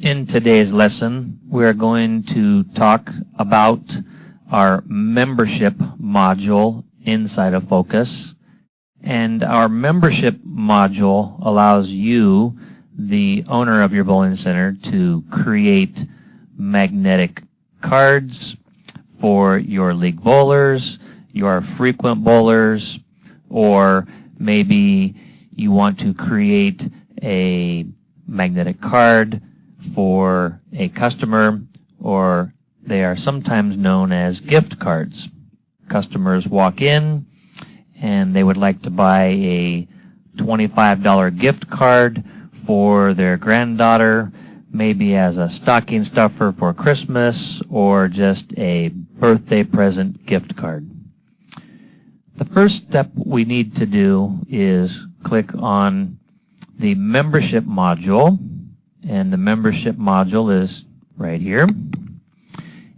In today's lesson, we are going to talk about our membership module inside of Focus. And our membership module allows you, the owner of your bowling center, to create magnetic cards for your league bowlers, your frequent bowlers, or maybe you want to create a magnetic card for a customer, or they are sometimes known as gift cards. Customers walk in and they would like to buy a $25 gift card for their granddaughter, maybe as a stocking stuffer for Christmas, or just a birthday present gift card. The first step we need to do is click on the membership module, and the membership module is right here.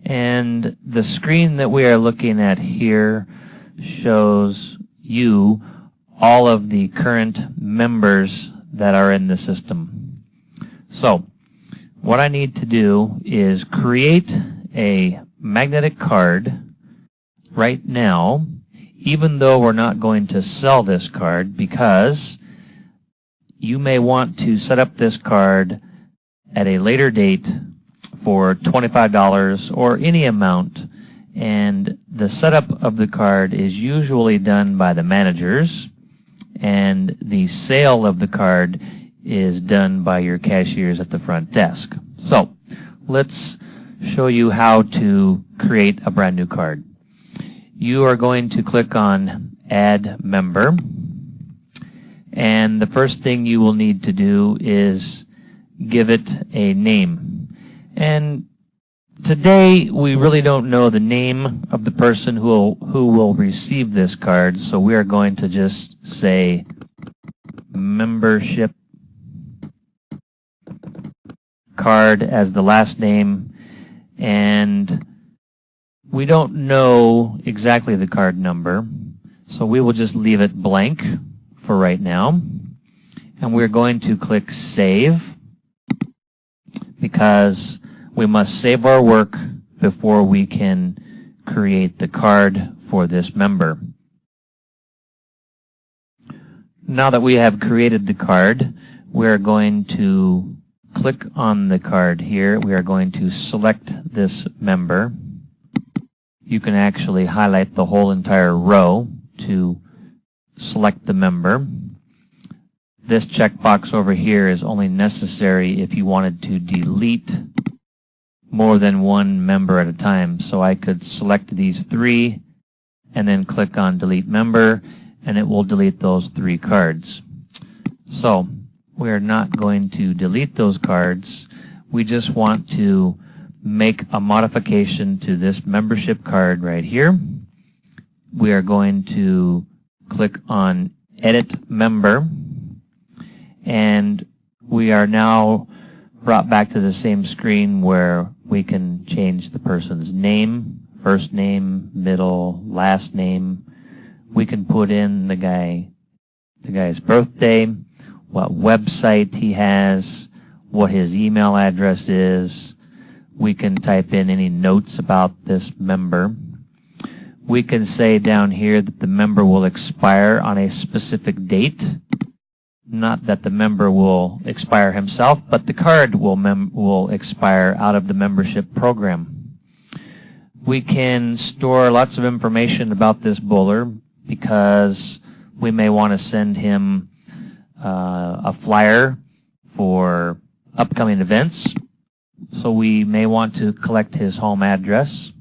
And the screen that we are looking at here shows you all of the current members that are in the system. So what I need to do is create a magnetic card right now, even though we're not going to sell this card, because you may want to set up this card at a later date for $25 or any amount, and the setup of the card is usually done by the managers, and the sale of the card is done by your cashiers at the front desk. So let's show you how to create a brand new card. You are going to click on Add Member, and the first thing you will need to do is give it a name. And today we really don't know the name of the person who will receive this card, so we are going to just say membership card as the last name, and we don't know exactly the card number, so we will just leave it blank for right now. And we're going to click Save, because we must save our work before we can create the card for this member. Now that we have created the card, we're going to click on the card here. We are going to select this member. You can actually highlight the whole entire row to select the member. This checkbox over here is only necessary if you wanted to delete more than one member at a time. So I could select these three and then click on Delete Member, and it will delete those three cards. So we're not going to delete those cards. We just want to make a modification to this membership card right here. We are going to click on Edit Member, and we are now brought back to the same screen where we can change the person's name, first name, middle, last name. We can put in the guy's birthday, what website he has, what his email address is. We can type in any notes about this member. We can say down here that the member will expire on a specific date. Not that the member will expire himself, but the card will expire out of the membership program. We can store lots of information about this bowler, because we may want to send him a flyer for upcoming events. So we may want to collect his home address.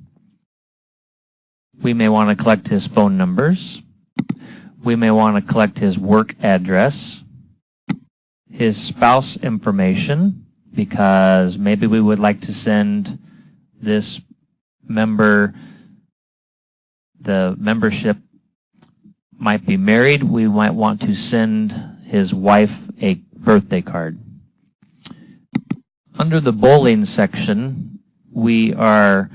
We may want to collect his phone numbers. We may want to collect his work address, his spouse information, because maybe we would like to send this member, the membership might be married, we might want to send his wife a birthday card. Under the bowling section, we are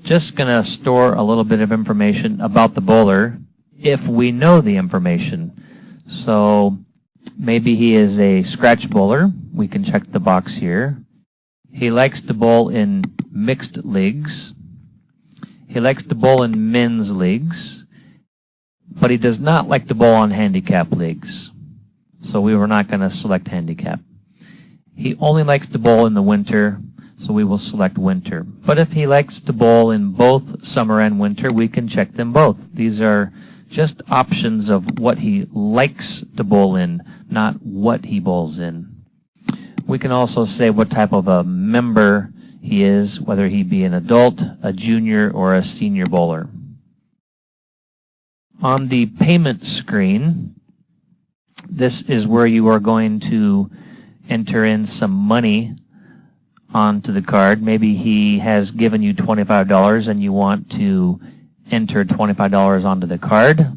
just going to store a little bit of information about the bowler if we know the information. So maybe he is a scratch bowler. We can check the box here. He likes to bowl in mixed leagues. He likes to bowl in men's leagues, but he does not like to bowl on handicap leagues. So we were not going to select handicap. He only likes to bowl in the winter, so we will select winter. But if he likes to bowl in both summer and winter, we can check them both. These are just options of what he likes to bowl in, not what he bowls in. We can also say what type of a member he is, whether he be an adult, a junior, or a senior bowler. On the payment screen, this is where you are going to enter in some money onto the card. Maybe he has given you $25 and you want to enter $25 onto the card.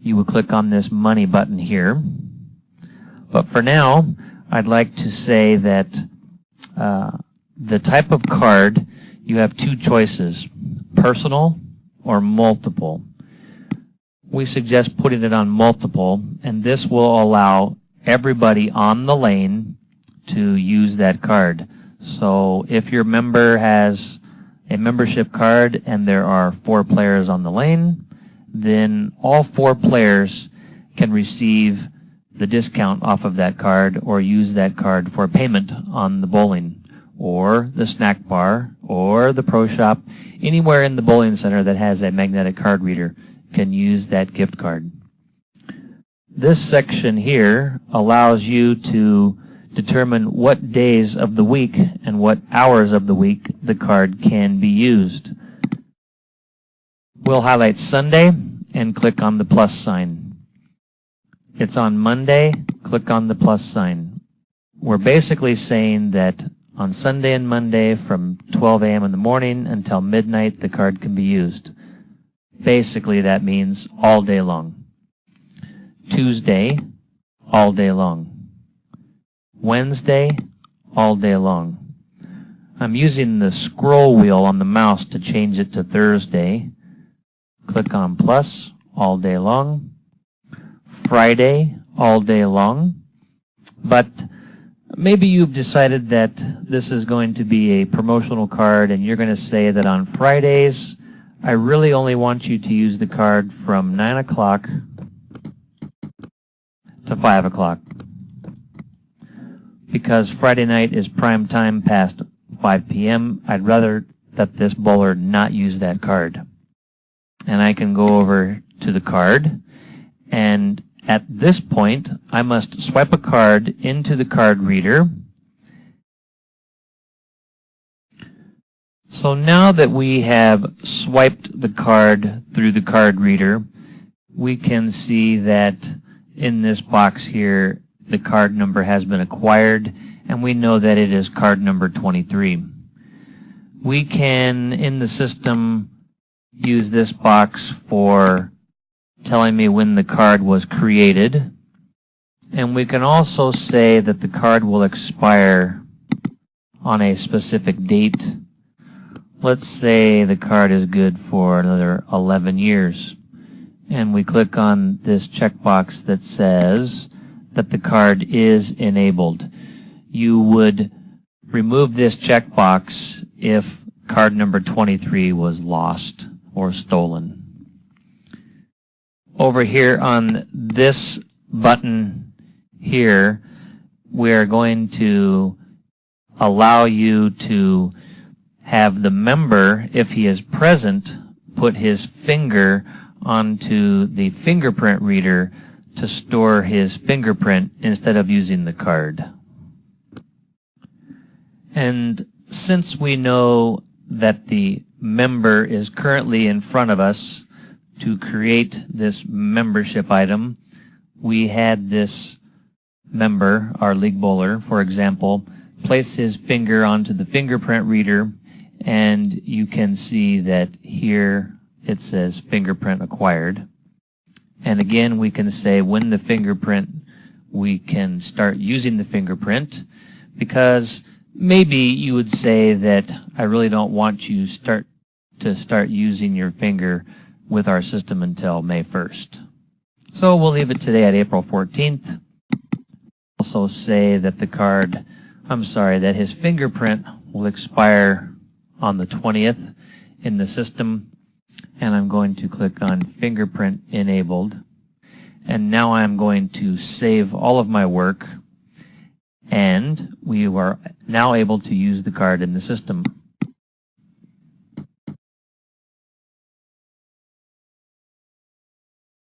You will click on this money button here. But for now, I'd like to say that the type of card, you have two choices, personal or multiple. We suggest putting it on multiple, and this will allow everybody on the lane to use that card. So if your member has a membership card and there are 4 players on the lane, then all 4 players can receive the discount off of that card or use that card for payment on the bowling or the snack bar or the pro shop. Anywhere in the bowling center that has a magnetic card reader can use that gift card. This section here allows you to determine what days of the week and what hours of the week the card can be used. We'll highlight Sunday and click on the plus sign. It's on Monday, click on the plus sign. We're basically saying that on Sunday and Monday from 12 a.m. in the morning until midnight the card can be used. Basically that means all day long. Tuesday, all day long. Wednesday, all day long. I'm using the scroll wheel on the mouse to change it to Thursday. Click on plus, all day long. Friday, all day long. But maybe you've decided that this is going to be a promotional card and you're going to say that on Fridays, I really only want you to use the card from 9 o'clock to 5 o'clock. Because Friday night is prime time past 5 p.m., I'd rather that this bowler not use that card. And I can go over to the card, and at this point, I must swipe a card into the card reader. So now that we have swiped the card through the card reader, we can see that in this box here, the card number has been acquired, and we know that it is card number 23. We can, in the system, use this box for telling me when the card was created, and we can also say that the card will expire on a specific date. Let's say the card is good for another 11 years, and we click on this checkbox that says that the card is enabled. You would remove this checkbox if card number 23 was lost or stolen. Over here on this button here, we're going to allow you to have the member, if he is present, put his finger onto the fingerprint reader to store his fingerprint instead of using the card. And since we know that the member is currently in front of us, to create this membership item, we had this member, our league bowler, for example, place his finger onto the fingerprint reader, and you can see that here it says fingerprint acquired. And again, we can say when the fingerprint, we can start using the fingerprint, because maybe you would say that I really don't want you to start using your finger with our system until May 1st. So we'll leave it today at April 14th. Also say that the card I'm sorry, that his fingerprint will expire on the 20th in the system, and I'm going to click on fingerprint enabled. And now I'm going to save all of my work, and we are now able to use the card in the system.